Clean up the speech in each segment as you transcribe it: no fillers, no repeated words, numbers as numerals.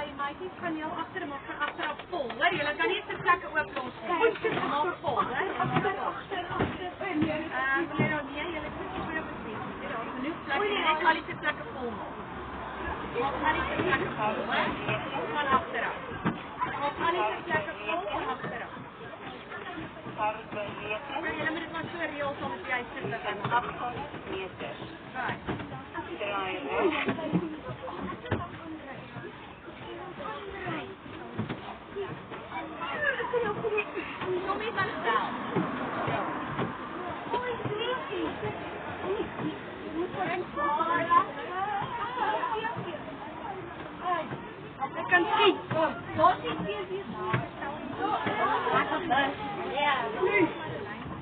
Meisies kan heel agter maak van agteraf vol. Hoor, julle kan nie se plekke oop los nie. Maak vol, hè? Agter. Meneer Onie, julle kan nie meer besien. Daar is genoeg plekke, net al die plekke vol maak. Maak al die plekke vol, hè? Van agteraf. Maak al die plekke vol van agteraf. Julle moet dit maar so reël saam met die huisdichter van 800 meter. Right. Draai reg. Kom hier van stel. Hoi, Grietje. Ek kan sien. Waar is die hier? Ja.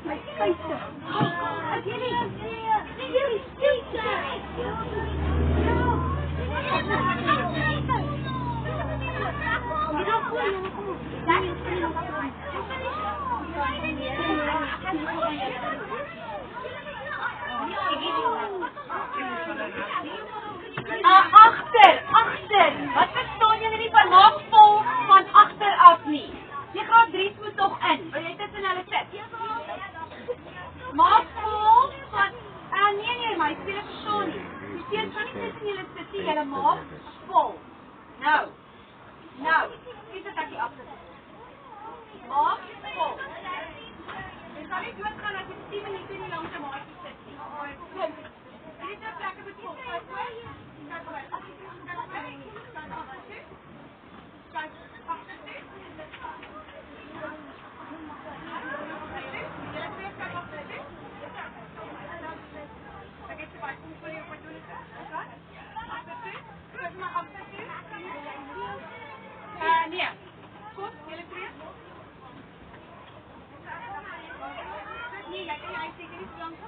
Kijk eens. Heb je niet? Jullie steken. Achter. Wat verstaan julle nie van maak vol van agteraf nie? Die graad 3's moet nog in. Wil jy tussen hulle sit? Maak vol van nee, maar ek wil verstaan nie. Die steen kan nie tussen julle sit nie. Julle maak vol. Nou. Kies dit ek die agter. Maak vol. Jy sal nie doodgaan as jy 10 minute nie langs 'n maatjie sit nie. Kom. Hierdie twee plekke moet vol. Kyk hoor. Kyk hoor. Kyk agter toe. Nee. Goed, julle twee. Nee, jy kan nie seker nie so lank.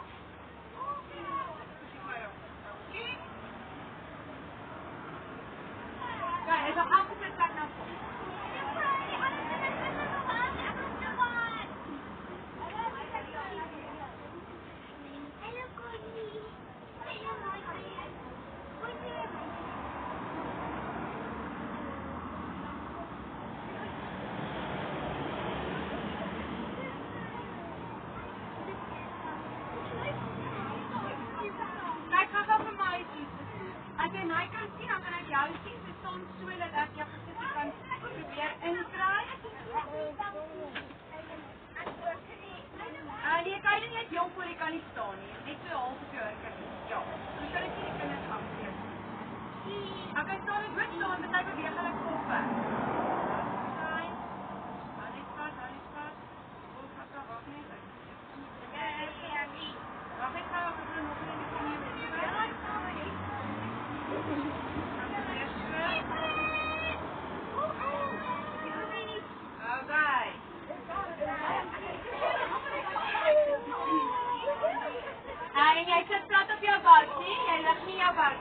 Ja, is al afgesit plek nou vol. As jy my kan sien, dan kan ek jou sien. Dit staan so dat ek jou gesit kan probeer inkry. Nee, kan jy net jong voor jy kan nie staan nie. Net so half op jou hurken. Ja, so kan ek nie die kinders afgeef. Ek staan net goed staan, met hy beweeg hulle kop weg. Hou net vas. Wacht net. Wacht net gauw, ek wil nog nie die knie beweeg. En jy sit plat op jou bak, nie? Jy lig nie jou bak.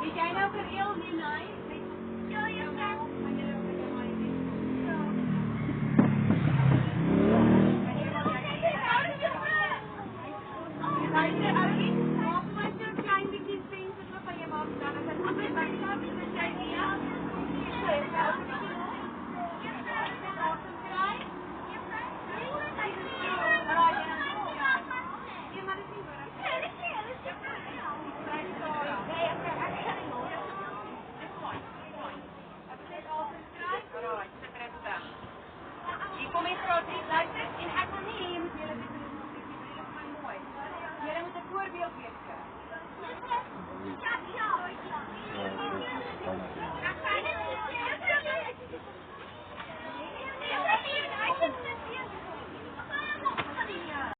Is jy nou gereeld nie, nee?